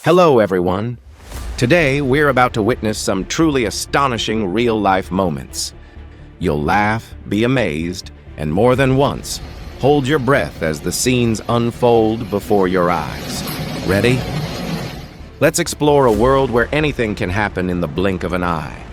Hello, everyone. Today, we're about to witness some truly astonishing real-life moments. You'll laugh, be amazed, and more than once, hold your breath as the scenes unfold before your eyes. Ready? Let's explore a world where anything can happen in the blink of an eye.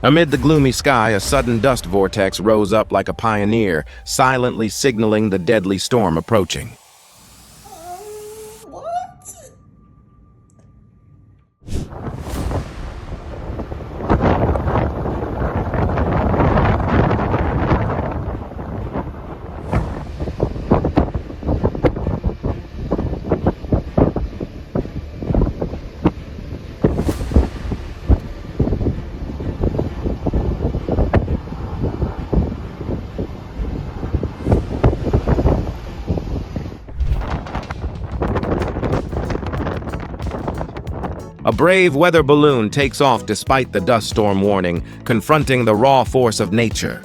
Amid the gloomy sky, a sudden dust vortex rose up like a pioneer, silently signaling the deadly storm approaching. What? A brave weather balloon takes off despite the dust storm warning, confronting the raw force of nature.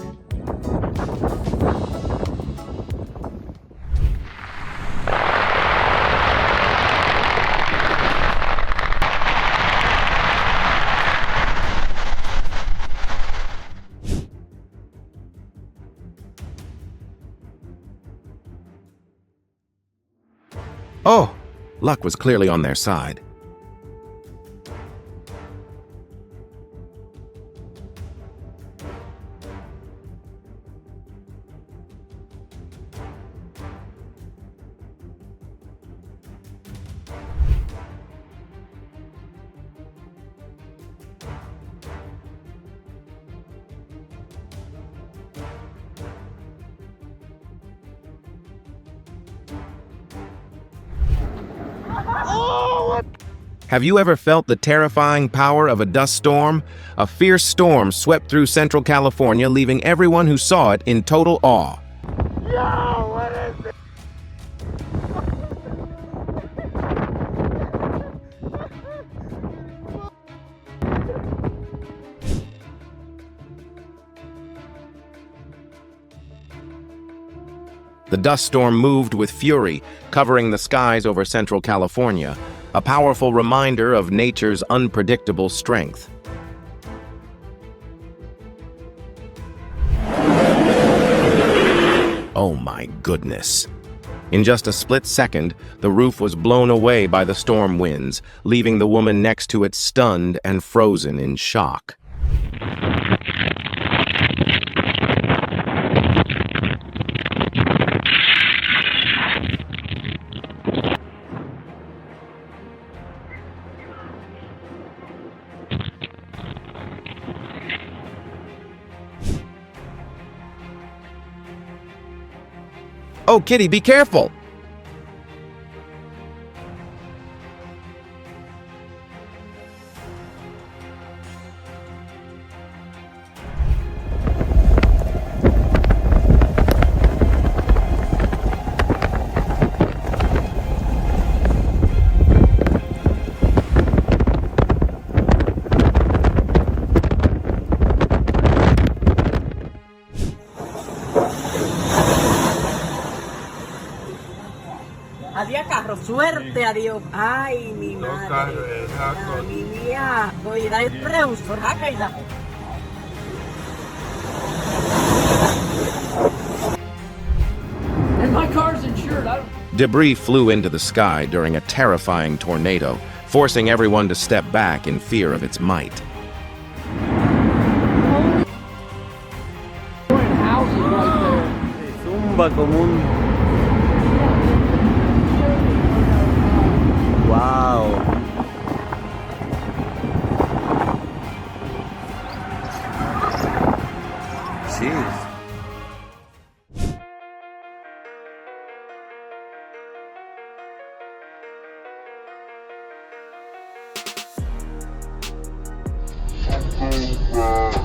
Oh, luck was clearly on their side. Have you ever felt the terrifying power of a dust storm? A fierce storm swept through Central California, leaving everyone who saw it in total awe. Yo, what is it? The dust storm moved with fury, covering the skies over Central California, a powerful reminder of nature's unpredictable strength. Oh my goodness. In just a split second, the roof was blown away by the storm winds, leaving the woman next to it stunned and frozen in shock. Oh, Kitty, be careful! Había carro, suerte, adiós. Ay, mi madre. Mi mía. Voy a ir preus, por la caída. And my car's insured. Debris flew into the sky during a terrifying tornado, forcing everyone to step back in fear of its might. Houses right there. Zumba común. Wow. Jeez. Oh my God.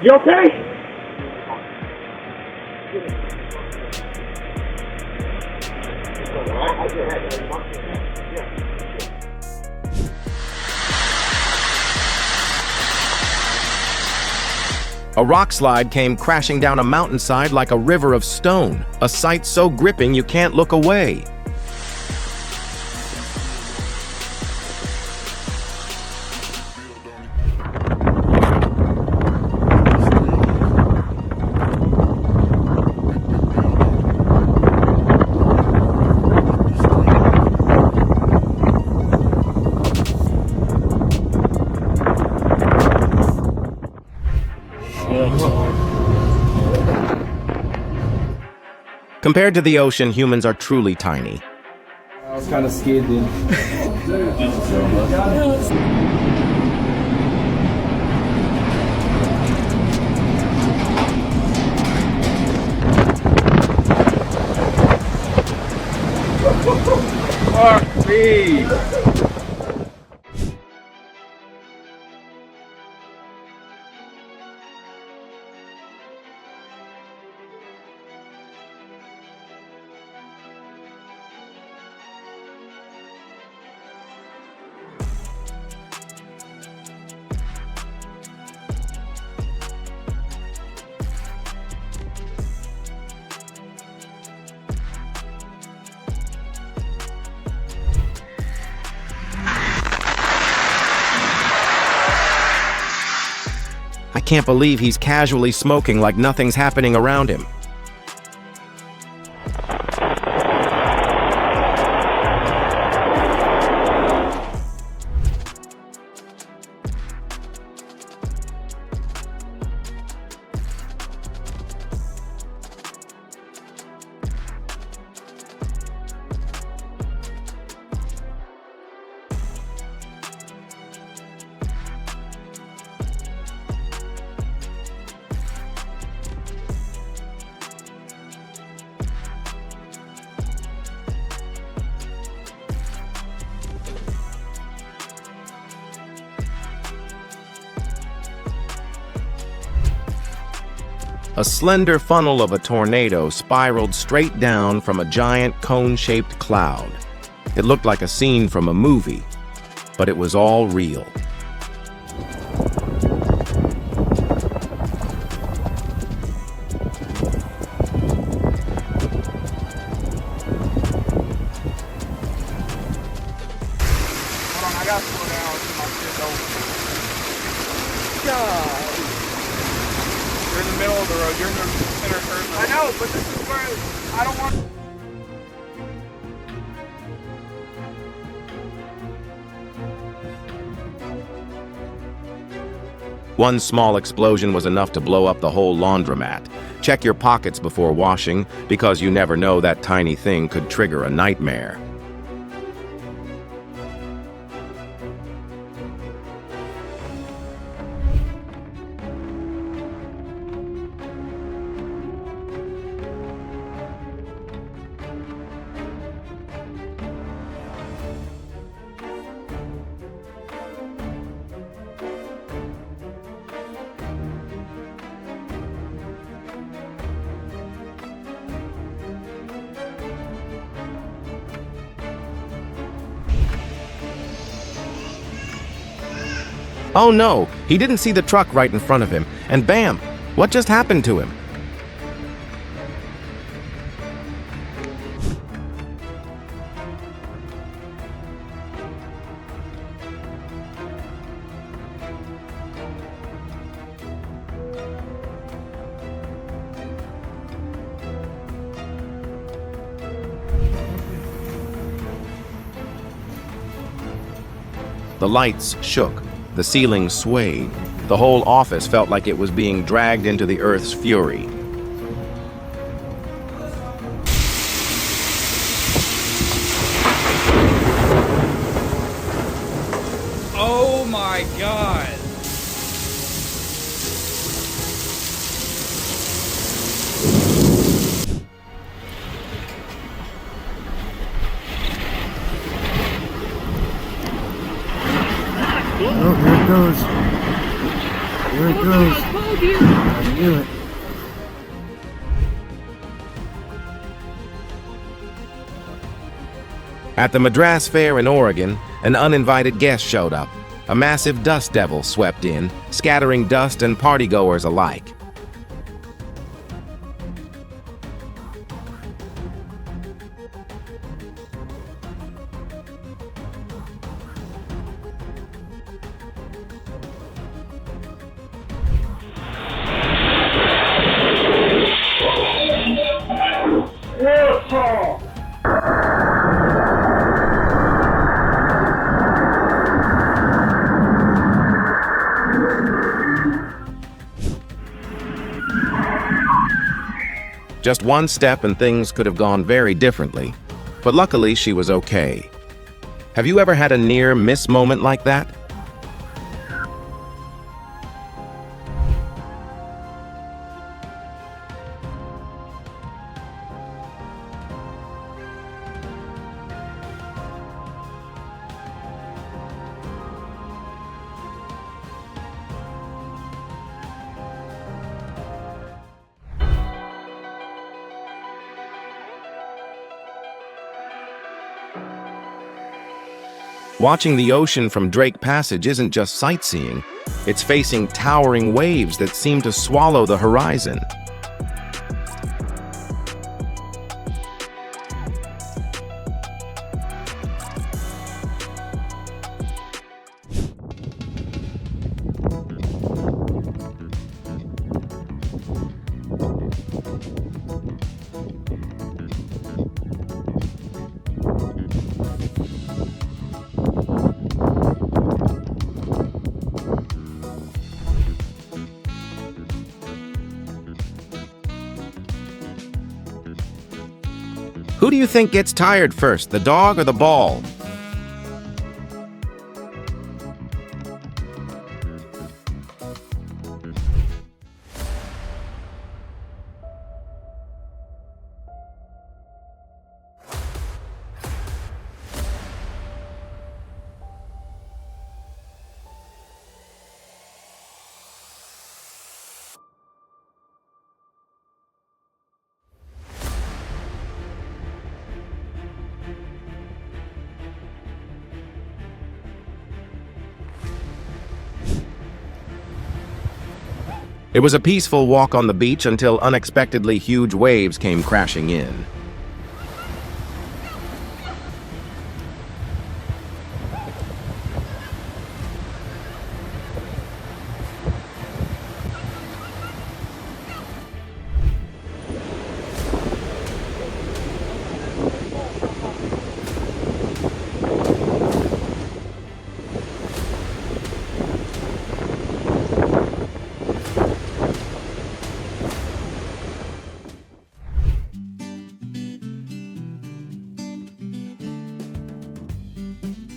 You okay? A rock slide came crashing down a mountainside like a river of stone, a sight so gripping you can't look away. Compared to the ocean, humans are truly tiny. I was kind of scared then. Fuck me! I can't believe he's casually smoking like nothing's happening around him. A slender funnel of a tornado spiraled straight down from a giant cone-shaped cloud. It looked like a scene from a movie, but it was all real. Hold on, I gotta slow down so my shit's over. God. You're in the middle of the road. You're in the center curve. I know, but this is where I don't want. One small explosion was enough to blow up the whole laundromat. Check your pockets before washing, because you never know that tiny thing could trigger a nightmare. Oh no, he didn't see the truck right in front of him, and bam! What just happened to him? The lights shook. The ceiling swayed. The whole office felt like it was being dragged into the earth's fury. Oh my God. Oh, here it goes. Here it goes. I knew it. At the Madras Fair in Oregon, an uninvited guest showed up. A massive dust devil swept in, scattering dust and partygoers alike. Just one step and things could have gone very differently, but luckily she was okay. Have you ever had a near-miss moment like that? Watching the ocean from Drake Passage isn't just sightseeing, it's facing towering waves that seem to swallow the horizon. Who do you think gets tired first, the dog or the ball? It was a peaceful walk on the beach until unexpectedly huge waves came crashing in.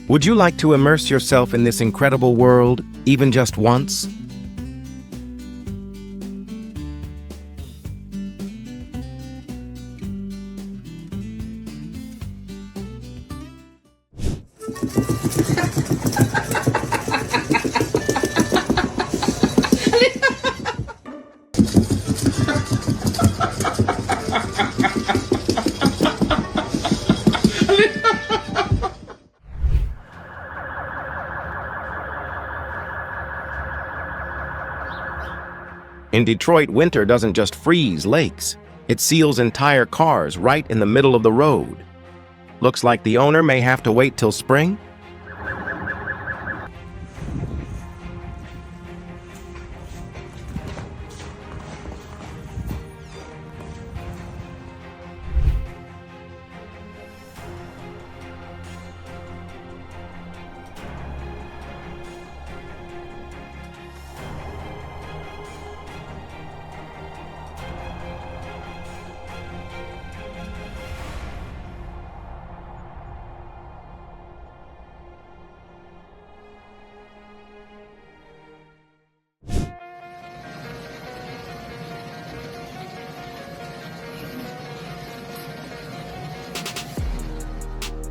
Would you like to immerse yourself in this incredible world, even just once? In Detroit, winter doesn't just freeze lakes. It seals entire cars right in the middle of the road. Looks like the owner may have to wait till spring.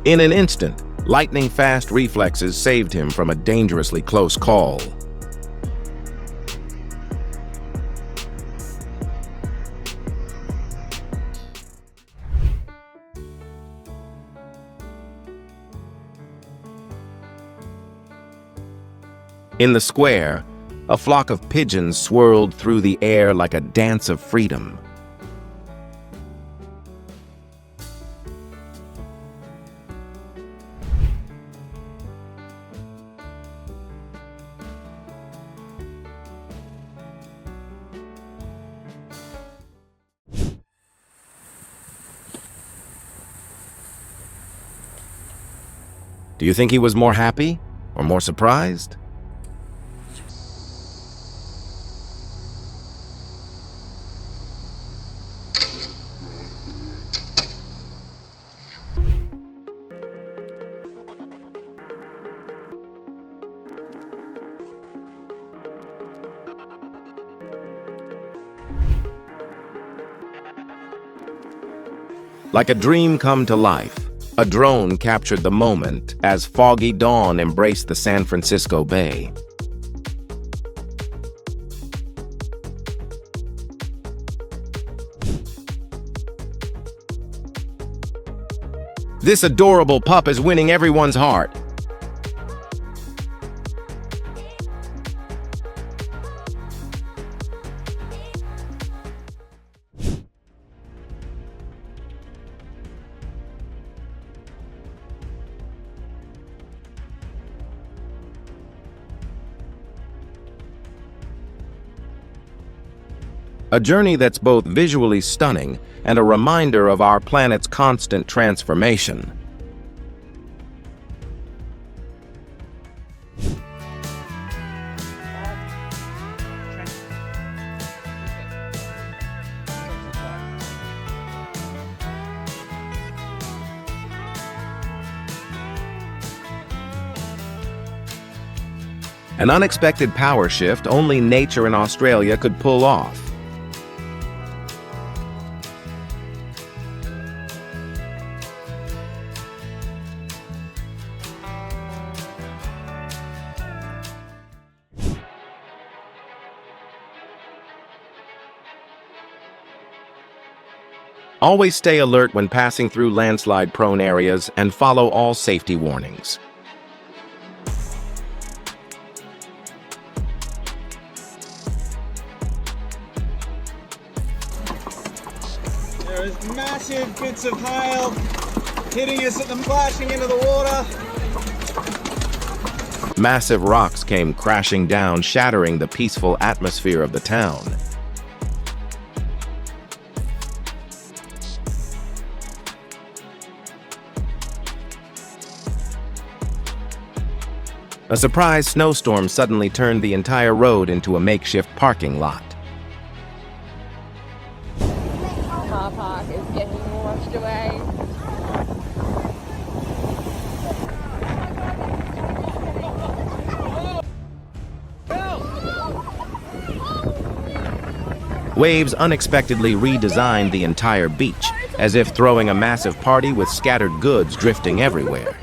In an instant, lightning-fast reflexes saved him from a dangerously close call. In the square, a flock of pigeons swirled through the air like a dance of freedom. Do you think he was more happy or more surprised? Like a dream come to life, a drone captured the moment as foggy dawn embraced the San Francisco Bay. This adorable pup is winning everyone's heart. A journey that's both visually stunning and a reminder of our planet's constant transformation. An unexpected power shift only nature in Australia could pull off. Always stay alert when passing through landslide-prone areas and follow all safety warnings. There's massive bits of hail hitting us at the splashing into the water. Massive rocks came crashing down, shattering the peaceful atmosphere of the town. A surprise snowstorm suddenly turned the entire road into a makeshift parking lot. Car park is getting washed away. Waves unexpectedly redesigned the entire beach, as if throwing a massive party with scattered goods drifting everywhere.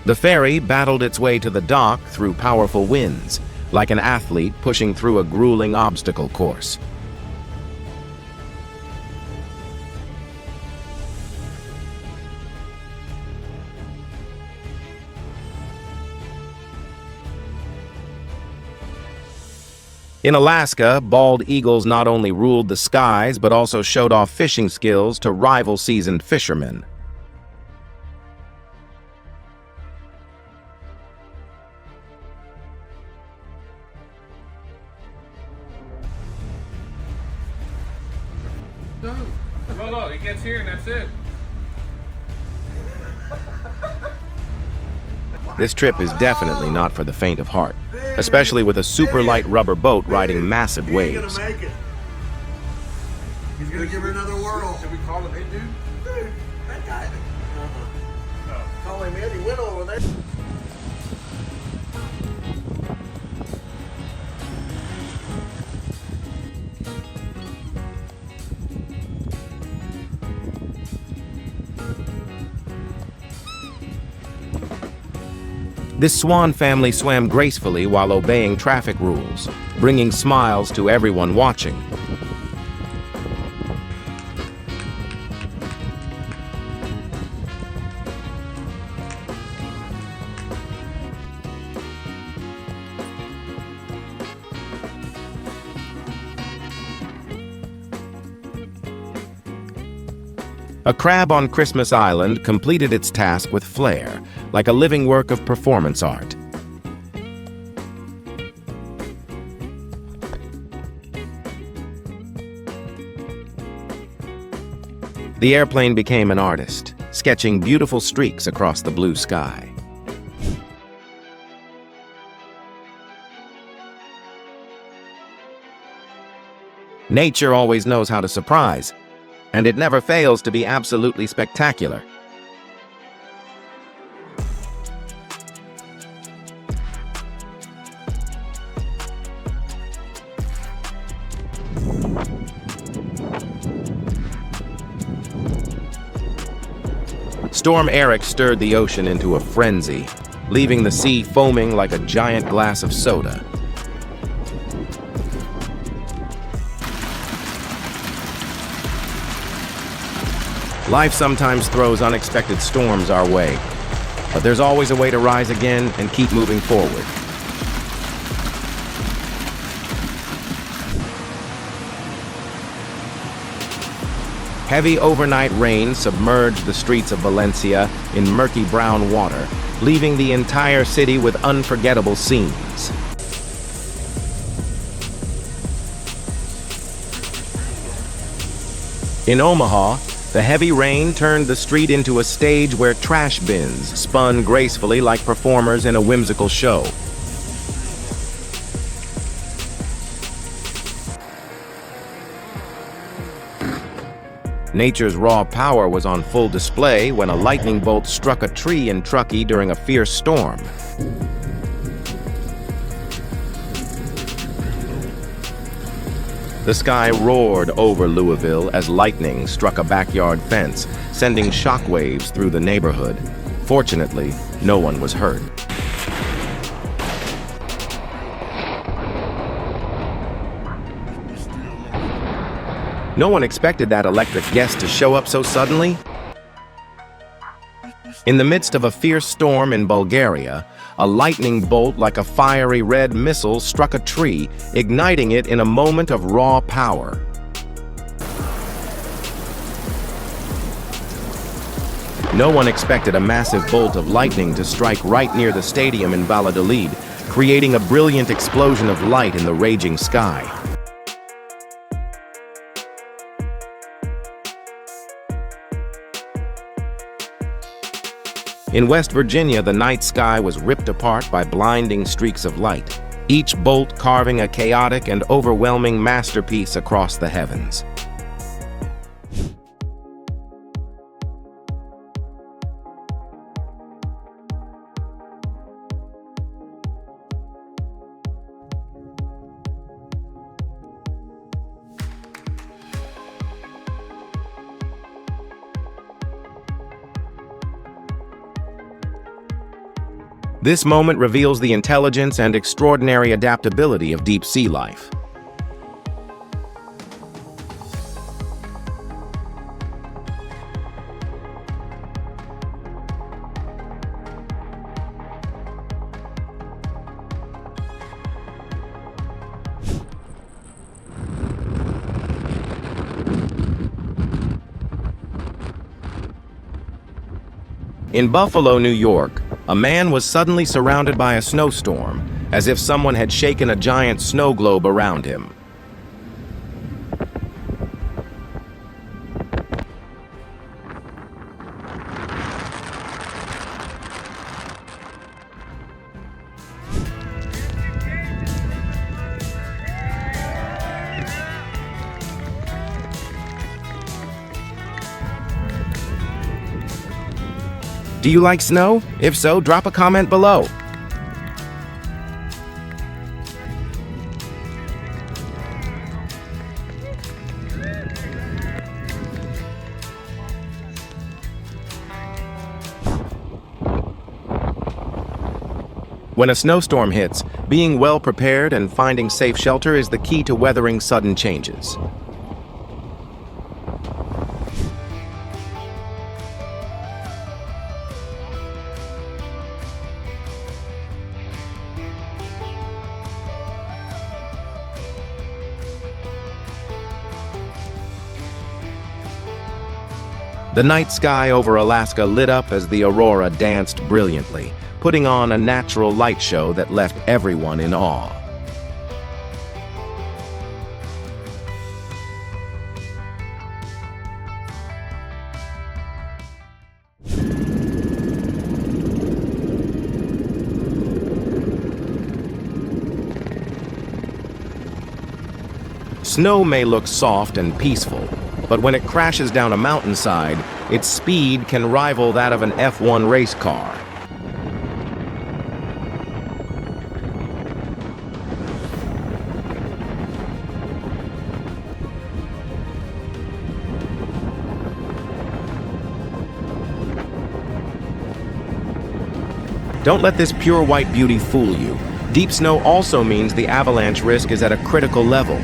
The ferry battled its way to the dock through powerful winds, like an athlete pushing through a grueling obstacle course. In Alaska, bald eagles not only ruled the skies but also showed off fishing skills to rival seasoned fishermen. No, it gets here and that's it. This trip is definitely not for the faint of heart, especially with a super light rubber boat riding massive waves. He's gonna give her another whirl. Should we call him in, dude? Dude, that guy. Call him in, he went over there. This swan family swam gracefully while obeying traffic rules, bringing smiles to everyone watching. A crab on Christmas Island completed its task with flair, like a living work of performance art. The airplane became an artist, sketching beautiful streaks across the blue sky. Nature always knows how to surprise, and it never fails to be absolutely spectacular. Storm Eric stirred the ocean into a frenzy, leaving the sea foaming like a giant glass of soda. Life sometimes throws unexpected storms our way, but there's always a way to rise again and keep moving forward. Heavy overnight rain submerged the streets of Valencia in murky brown water, leaving the entire city with unforgettable scenes. In Omaha, the heavy rain turned the street into a stage where trash bins spun gracefully like performers in a whimsical show. Nature's raw power was on full display when a lightning bolt struck a tree in Truckee during a fierce storm. The sky roared over Louisville as lightning struck a backyard fence, sending shockwaves through the neighborhood. Fortunately, no one was hurt. No one expected that electric guest to show up so suddenly. In the midst of a fierce storm in Bulgaria, a lightning bolt like a fiery red missile struck a tree, igniting it in a moment of raw power. No one expected a massive bolt of lightning to strike right near the stadium in Valladolid, creating a brilliant explosion of light in the raging sky. In West Virginia, the night sky was ripped apart by blinding streaks of light, each bolt carving a chaotic and overwhelming masterpiece across the heavens. This moment reveals the intelligence and extraordinary adaptability of deep-sea life. In Buffalo, New York, a man was suddenly surrounded by a snowstorm, as if someone had shaken a giant snow globe around him. Do you like snow? If so, drop a comment below. When a snowstorm hits, being well prepared and finding safe shelter is the key to weathering sudden changes. The night sky over Alaska lit up as the aurora danced brilliantly, putting on a natural light show that left everyone in awe. Snow may look soft and peaceful, but when it crashes down a mountainside, its speed can rival that of an F1 race car. Don't let this pure white beauty fool you. Deep snow also means the avalanche risk is at a critical level.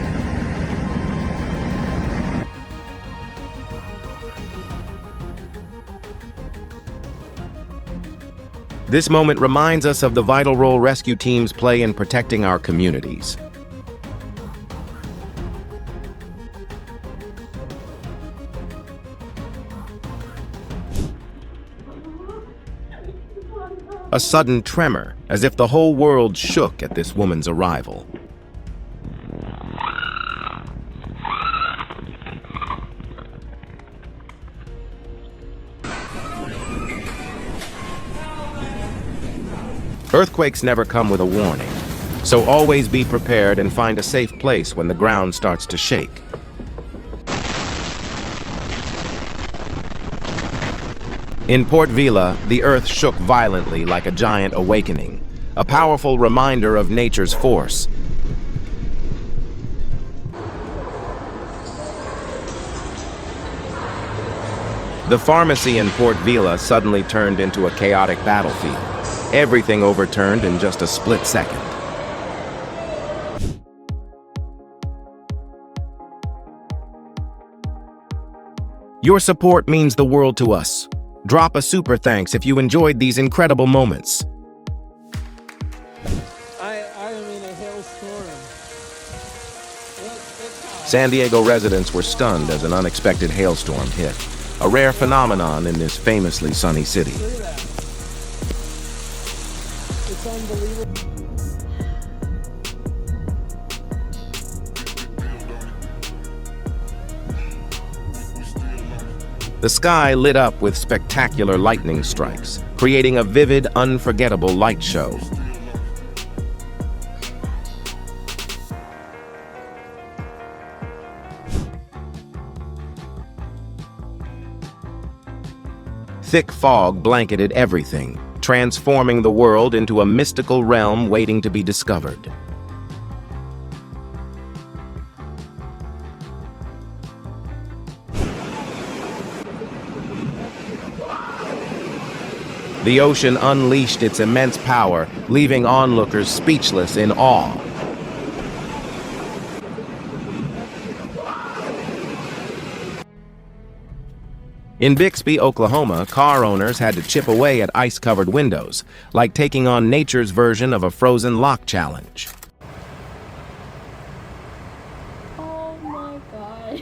This moment reminds us of the vital role rescue teams play in protecting our communities. A sudden tremor, as if the whole world shook at this woman's arrival. Earthquakes never come with a warning, so always be prepared and find a safe place when the ground starts to shake. In Port Vila, the earth shook violently like a giant awakening, a powerful reminder of nature's force. The pharmacy in Port Vila suddenly turned into a chaotic battlefield. Everything overturned in just a split second. Your support means the world to us. Drop a super thanks if you enjoyed these incredible moments. I am in a hailstorm. San Diego residents were stunned as an unexpected hailstorm hit, a rare phenomenon in this famously sunny city. It's unbelievable. The sky lit up with spectacular lightning strikes, creating a vivid, unforgettable light show. Thick fog blanketed everything, transforming the world into a mystical realm waiting to be discovered. The ocean unleashed its immense power, leaving onlookers speechless in awe. In Bixby, Oklahoma, car owners had to chip away at ice-covered windows, like taking on nature's version of a frozen lock challenge. Oh my God.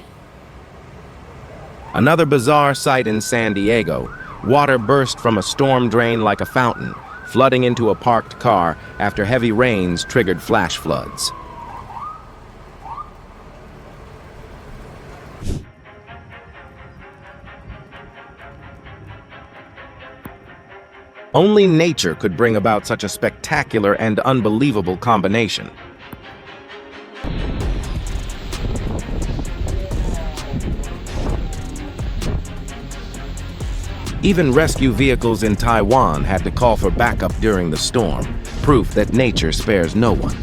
Another bizarre sight in San Diego. Water burst from a storm drain like a fountain, flooding into a parked car after heavy rains triggered flash floods. Only nature could bring about such a spectacular and unbelievable combination. Even rescue vehicles in Taiwan had to call for backup during the storm, proof that nature spares no one.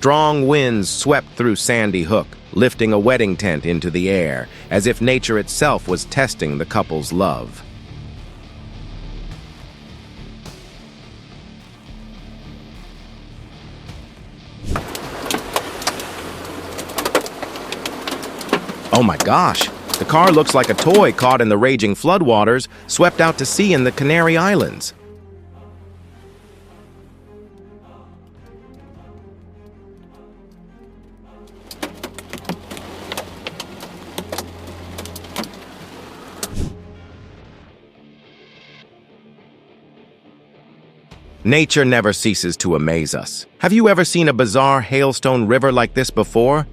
Strong winds swept through Sandy Hook, lifting a wedding tent into the air, as if nature itself was testing the couple's love. Oh my gosh! The car looks like a toy caught in the raging floodwaters, swept out to sea in the Canary Islands. Nature never ceases to amaze us. Have you ever seen a bizarre hailstone river like this before?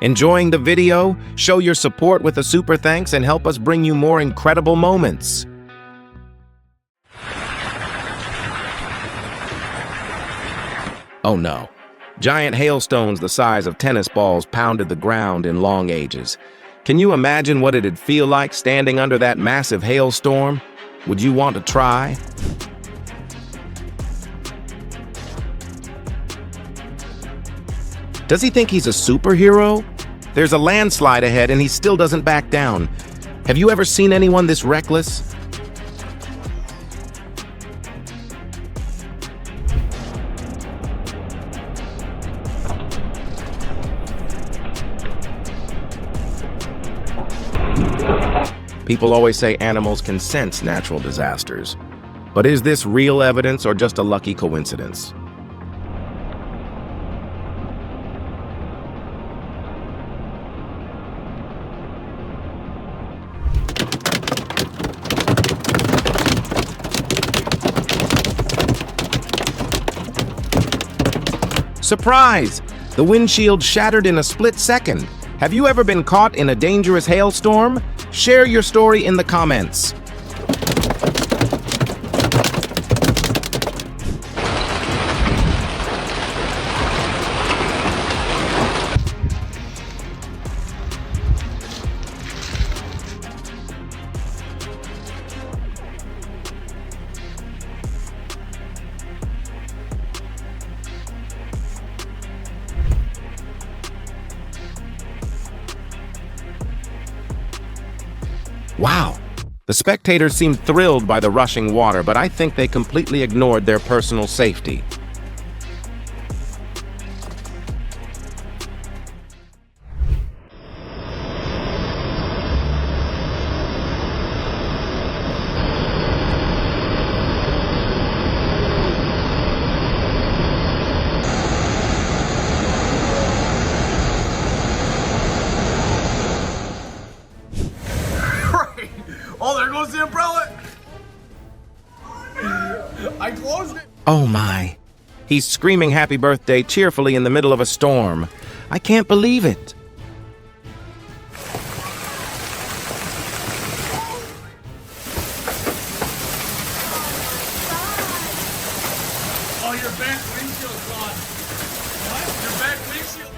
Enjoying the video? Show your support with a super thanks and help us bring you more incredible moments. Oh no. Giant hailstones the size of tennis balls pounded the ground in long ages. Can you imagine what it'd feel like standing under that massive hailstorm? Would you want to try? Does he think he's a superhero? There's a landslide ahead and he still doesn't back down. Have you ever seen anyone this reckless? People always say animals can sense natural disasters. But is this real evidence or just a lucky coincidence? Surprise! The windshield shattered in a split second. Have you ever been caught in a dangerous hailstorm? Share your story in the comments. Wow! The spectators seemed thrilled by the rushing water, but I think they completely ignored their personal safety. Oh, there goes the umbrella! I closed it! Oh my! He's screaming happy birthday cheerfully in the middle of a storm. I can't believe it! Oh, your back windshield's gone. What? Your back windshield?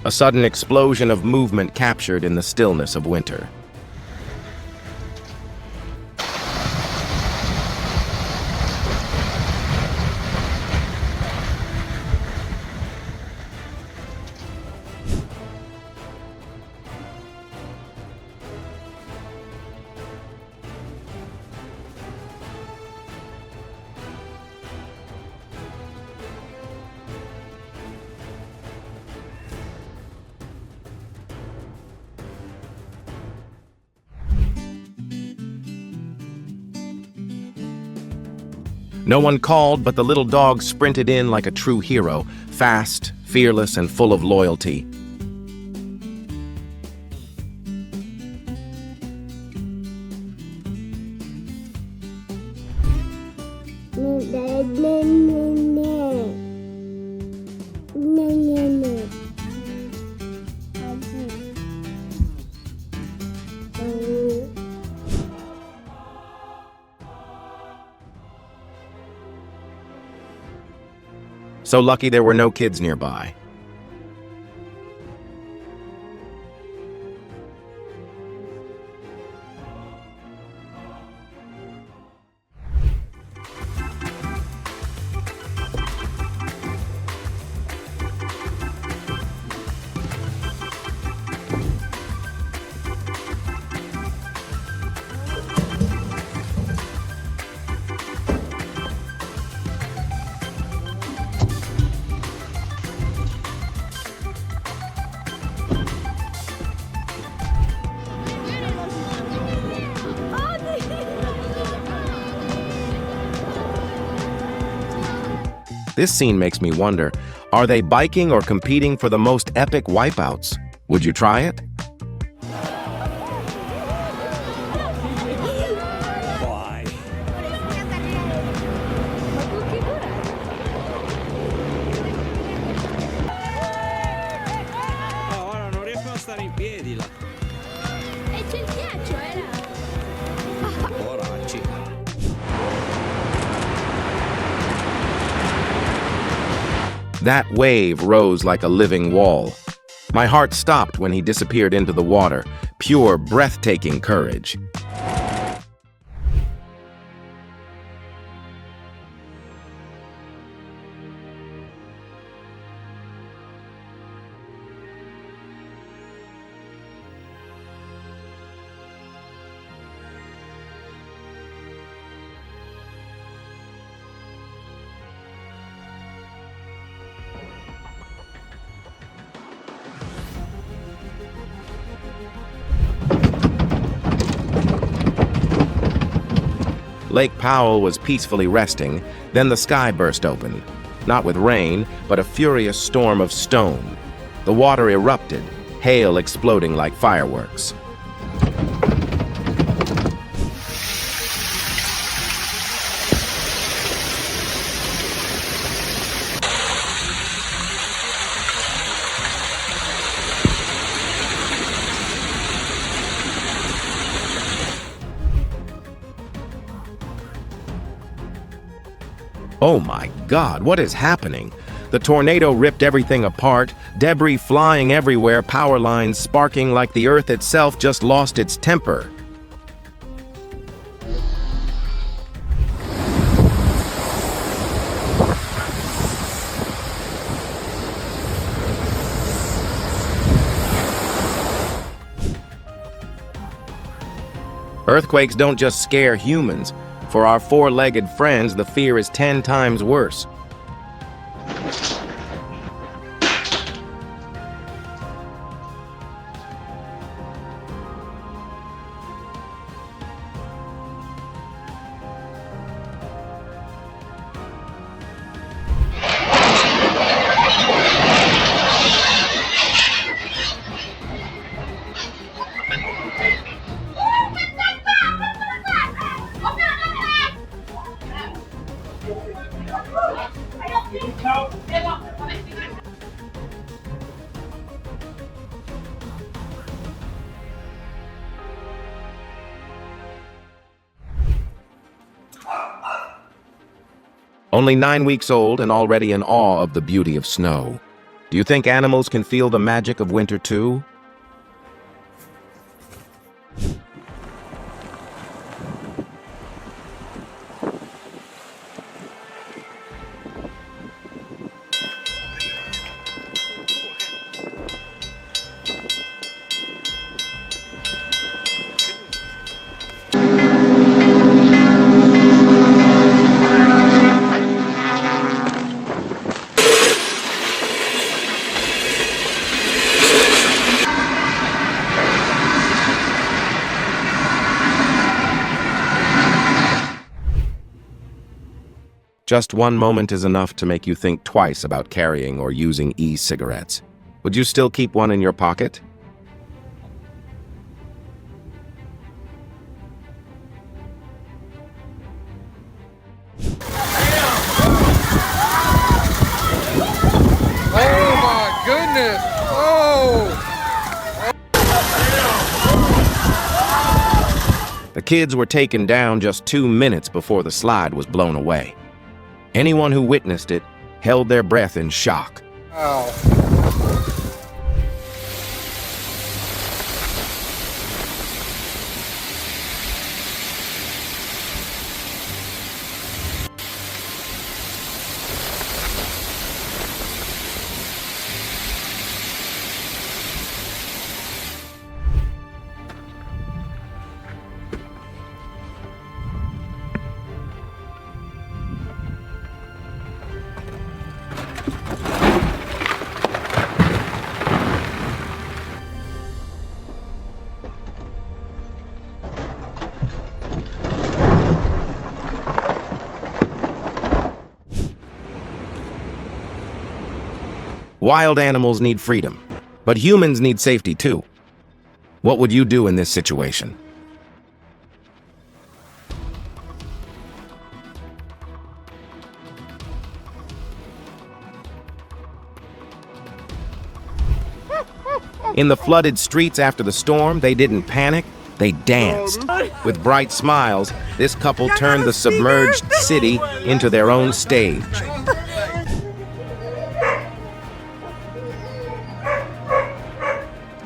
A sudden explosion of movement captured in the stillness of winter. No one called, but the little dog sprinted in like a true hero, fast, fearless, and full of loyalty. So lucky there were no kids nearby. This scene makes me wonder, are they biking or competing for the most epic wipeouts? Would you try it? Why? Oh, ora non riesco a stare in piedi là. E c'è il ghiaccio, era. Poracci. That wave rose like a living wall. My heart stopped when he disappeared into the water. Pure, breathtaking courage. Lake Powell was peacefully resting, then the sky burst open. Not with rain, but a furious storm of stone. The water erupted, hail exploding like fireworks. Oh my God, what is happening? The tornado ripped everything apart, debris flying everywhere, power lines sparking like the earth itself just lost its temper. Earthquakes don't just scare humans. For our four-legged friends, the fear is 10 times worse. Only 9 weeks old and already in awe of the beauty of snow. Do you think animals can feel the magic of winter too? Just one moment is enough to make you think twice about carrying or using e-cigarettes. Would you still keep one in your pocket? Oh my goodness! Oh! The kids were taken down just 2 minutes before the slide was blown away. Anyone who witnessed it held their breath in shock. Wow. Wild animals need freedom, but humans need safety too. What would you do in this situation? In the flooded streets after the storm, they didn't panic, they danced. With bright smiles, this couple turned the submerged city into their own stage.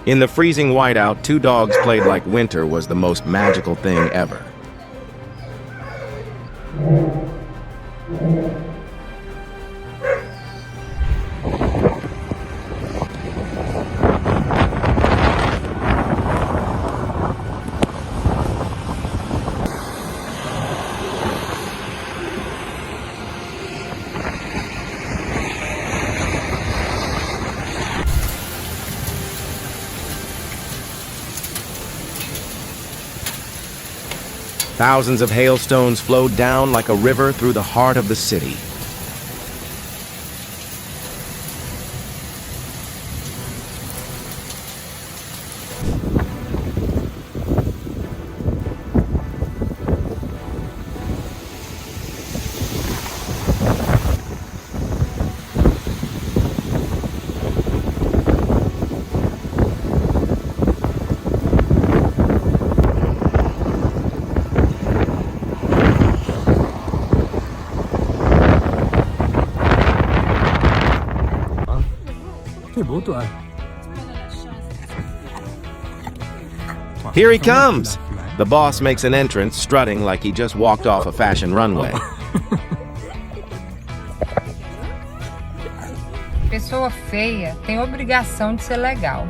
In the freezing whiteout, 2 dogs played like winter was the most magical thing ever. Thousands of hailstones flowed down like a river through the heart of the city. Here he comes! The boss makes an entrance, strutting like he just walked off a fashion runway. Pessoa feia tem obrigação de ser legal.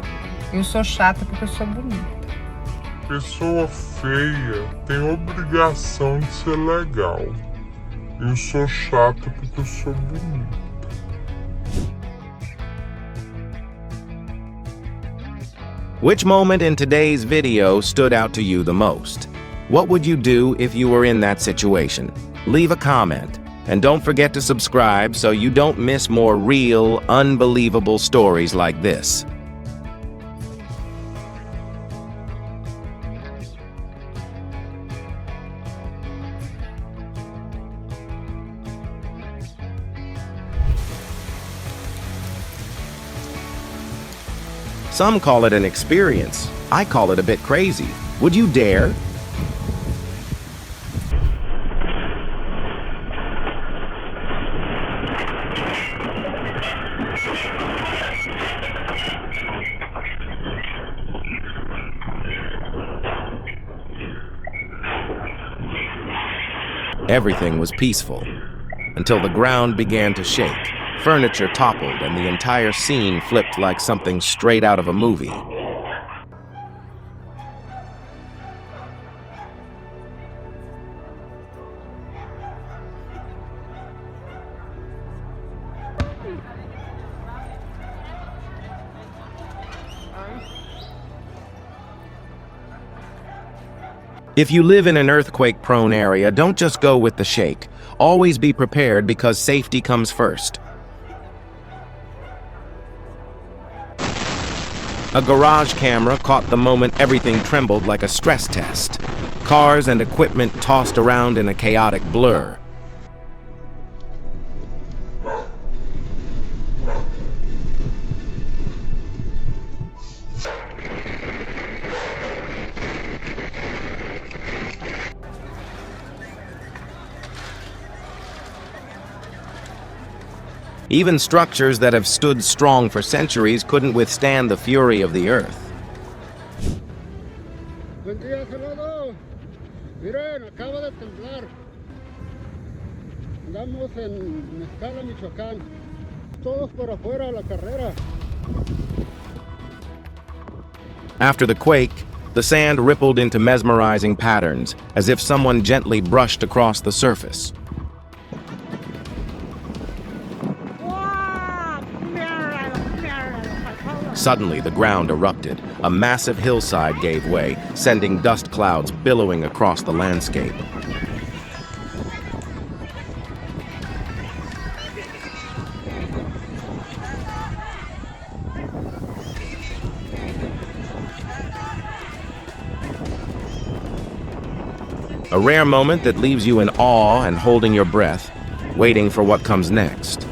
Eu sou chata porque eu sou bonita. Pessoa feia tem obrigação de ser legal. Eu sou chata porque eu sou bonita. Which moment in today's video stood out to you the most? What would you do if you were in that situation? Leave a comment. And don't forget to subscribe so you don't miss more real, unbelievable stories like this. Some call it an experience. I call it a bit crazy. Would you dare? Everything was peaceful until the ground began to shake. Furniture toppled and the entire scene flipped like something straight out of a movie. If you live in an earthquake-prone area, don't just go with the shake. Always be prepared because safety comes first. A garage camera caught the moment everything trembled like a stress test. Cars and equipment tossed around in a chaotic blur. Even structures that have stood strong for centuries couldn't withstand the fury of the earth. Buen día, saludos. Miren, acaba de temblar. Andamos en Mezcala, Michoacán. Todos por afuera a la carrera. After the quake, the sand rippled into mesmerizing patterns, as if someone gently brushed across the surface. Suddenly, the ground erupted. A massive hillside gave way, sending dust clouds billowing across the landscape. A rare moment that leaves you in awe and holding your breath, waiting for what comes next.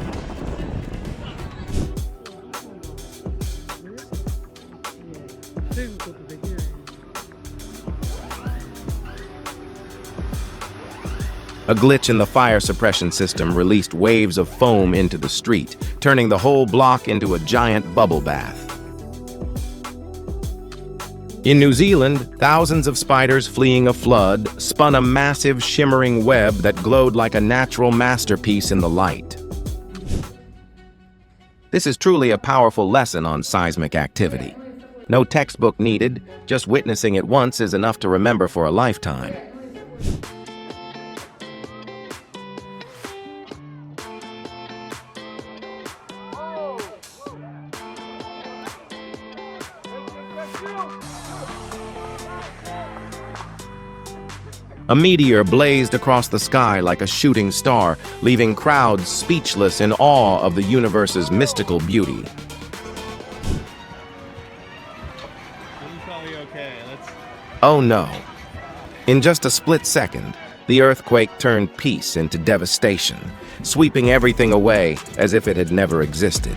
A glitch in the fire suppression system released waves of foam into the street, turning the whole block into a giant bubble bath. In New Zealand, thousands of spiders fleeing a flood spun a massive shimmering web that glowed like a natural masterpiece in the light. This is truly a powerful lesson on seismic activity. No textbook needed, just witnessing it once is enough to remember for a lifetime. A meteor blazed across the sky like a shooting star, leaving crowds speechless in awe of the universe's mystical beauty. Oh no. In just a split second, the earthquake turned peace into devastation, sweeping everything away as if it had never existed.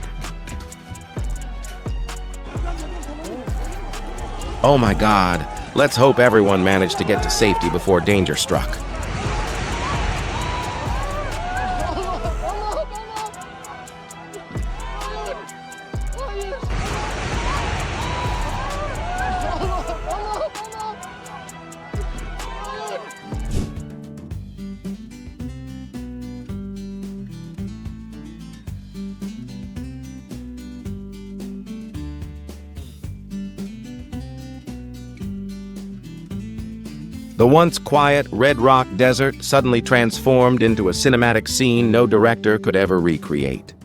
Oh my God. Let's hope everyone managed to get to safety before danger struck. The once quiet Red Rock Desert suddenly transformed into a cinematic scene no director could ever recreate.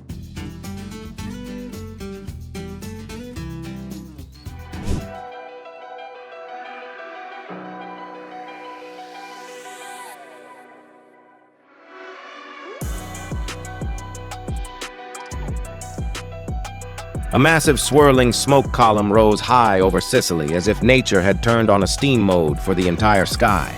A massive swirling smoke column rose high over Sicily as if nature had turned on a steam mode for the entire sky.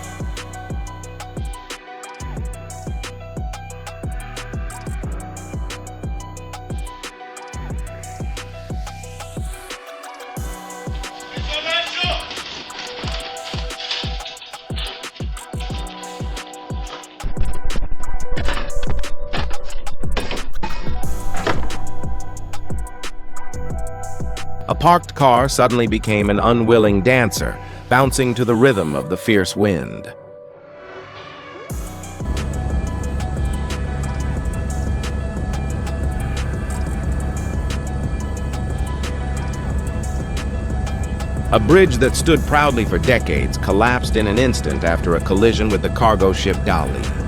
A parked car suddenly became an unwilling dancer, bouncing to the rhythm of the fierce wind. A bridge that stood proudly for decades collapsed in an instant after a collision with the cargo ship Dali.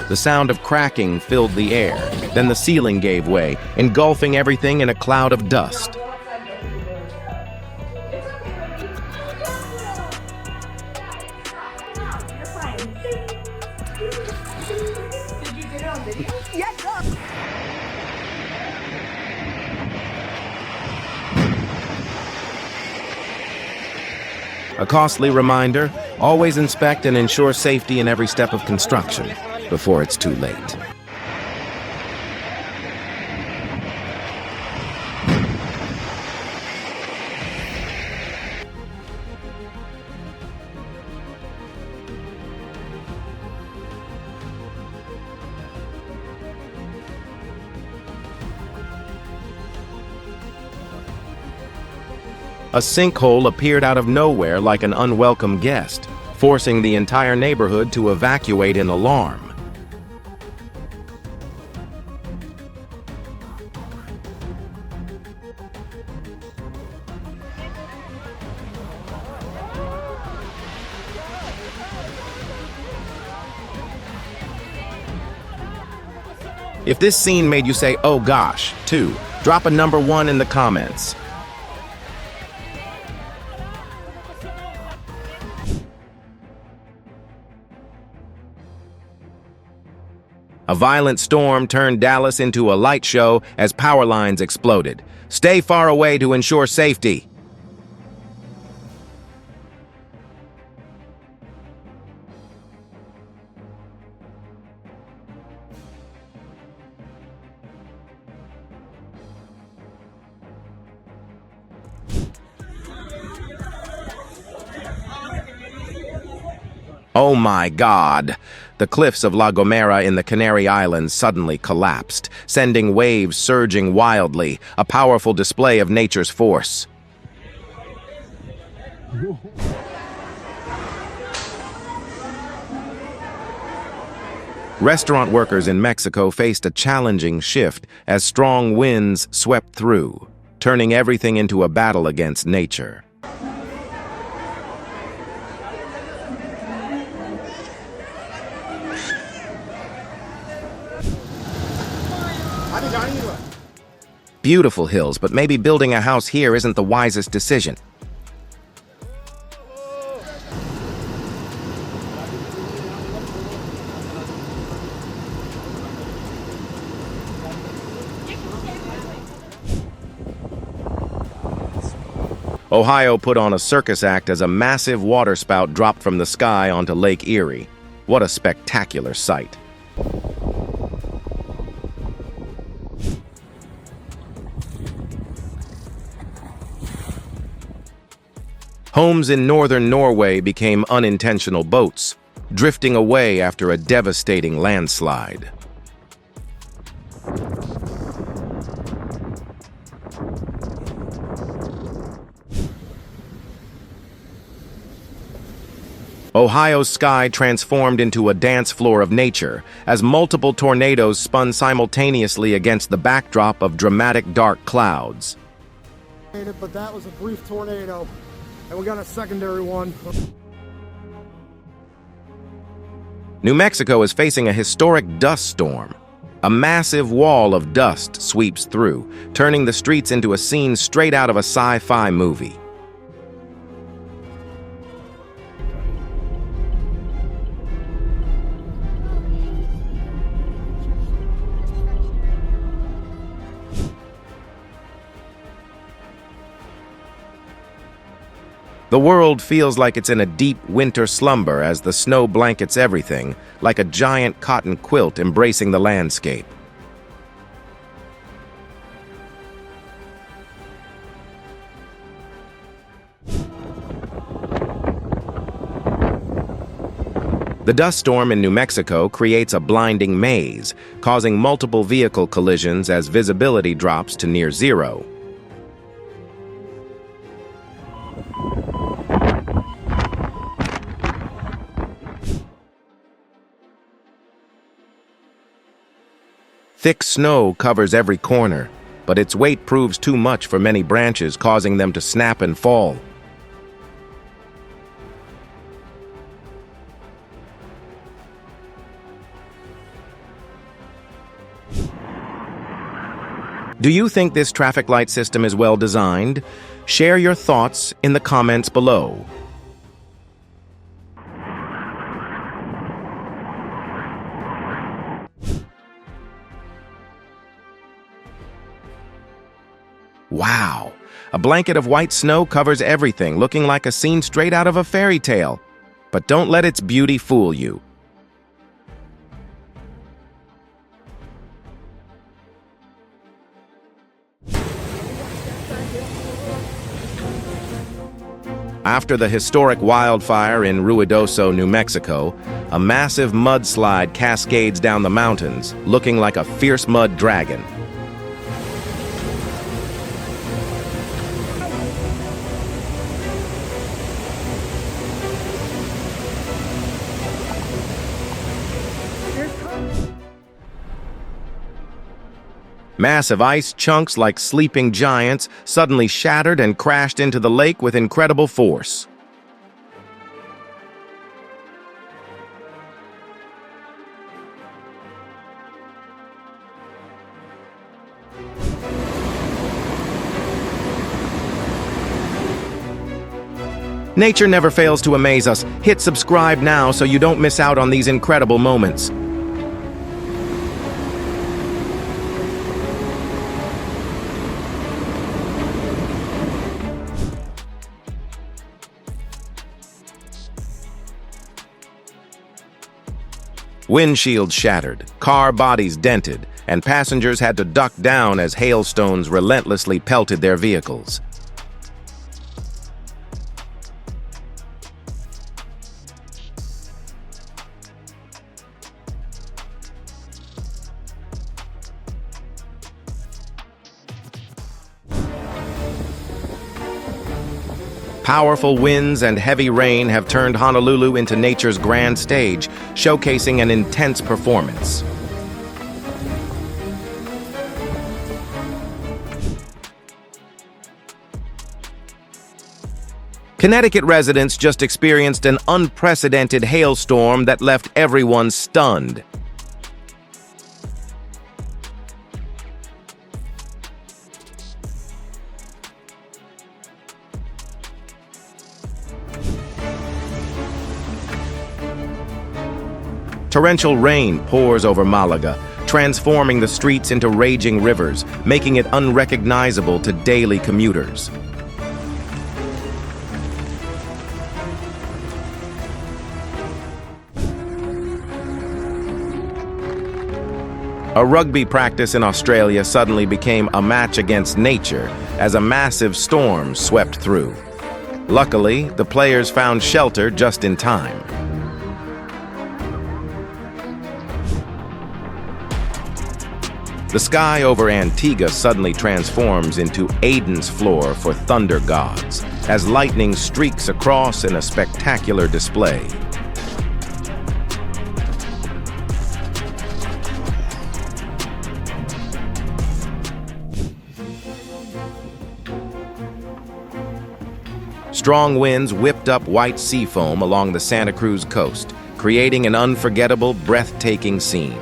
The sound of cracking filled the air, then the ceiling gave way, engulfing everything in a cloud of dust. A costly reminder, always inspect and ensure safety in every step of construction before it's too late. A sinkhole appeared out of nowhere like an unwelcome guest, forcing the entire neighborhood to evacuate in alarm. If this scene made you say, "Oh gosh," too, drop a number 1 in the comments. A violent storm turned Dallas into a light show as power lines exploded. Stay far away to ensure safety. Oh my God! The cliffs of La Gomera in the Canary Islands suddenly collapsed, sending waves surging wildly, a powerful display of nature's force. Restaurant workers in Mexico faced a challenging shift as strong winds swept through, turning everything into a battle against nature. Beautiful hills, but maybe building a house here isn't the wisest decision. Ohio put on a circus act as a massive waterspout dropped from the sky onto Lake Erie. What a spectacular sight. Homes in northern Norway became unintentional boats, drifting away after a devastating landslide. Ohio's sky transformed into a dance floor of nature as multiple tornadoes spun simultaneously against the backdrop of dramatic dark clouds. But that was a brief tornado, and we got a secondary one. New Mexico is facing a historic dust storm. A massive wall of dust sweeps through, turning the streets into a scene straight out of a sci-fi movie. The world feels like it's in a deep winter slumber as the snow blankets everything, like a giant cotton quilt embracing the landscape. The dust storm in New Mexico creates a blinding maze, causing multiple vehicle collisions as visibility drops to near zero. Thick snow covers every corner, but its weight proves too much for many branches, causing them to snap and fall. Do you think this traffic light system is well designed? Share your thoughts in the comments below. Wow! A blanket of white snow covers everything, looking like a scene straight out of a fairy tale. But don't let its beauty fool you. After the historic wildfire in Ruidoso, New Mexico, a massive mudslide cascades down the mountains, looking like a fierce mud dragon. Massive ice chunks like sleeping giants suddenly shattered and crashed into the lake with incredible force. Nature never fails to amaze us. Hit subscribe now so you don't miss out on these incredible moments. Windshields shattered, car bodies dented, and passengers had to duck down as hailstones relentlessly pelted their vehicles. Powerful winds and heavy rain have turned Honolulu into nature's grand stage, showcasing an intense performance. Connecticut residents just experienced an unprecedented hailstorm that left everyone stunned. Torrential rain pours over Malaga, transforming the streets into raging rivers, making it unrecognizable to daily commuters. A rugby practice in Australia suddenly became a match against nature as a massive storm swept through. Luckily, the players found shelter just in time. The sky over Antigua suddenly transforms into Aiden's floor for thunder gods, as lightning streaks across in a spectacular display. Strong winds whipped up white sea foam along the Santa Cruz coast, creating an unforgettable, breathtaking scene.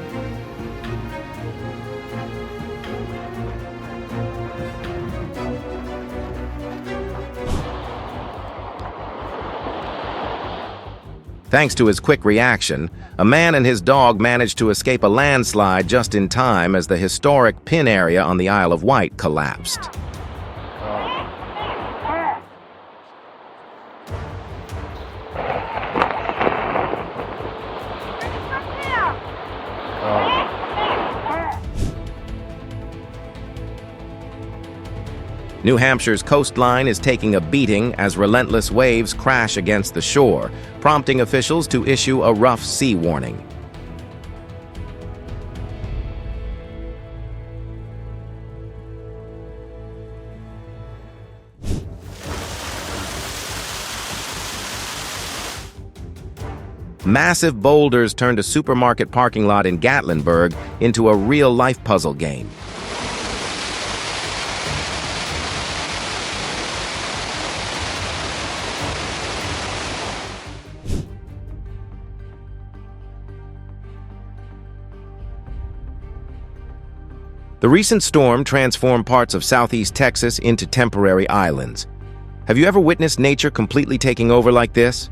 Thanks to his quick reaction, a man and his dog managed to escape a landslide just in time as the historic pin area on the Isle of Wight collapsed. New Hampshire's coastline is taking a beating as relentless waves crash against the shore, prompting officials to issue a rough sea warning. Massive boulders turned a supermarket parking lot in Gatlinburg into a real-life puzzle game. The recent storm transformed parts of southeast Texas into temporary islands. Have you ever witnessed nature completely taking over like this?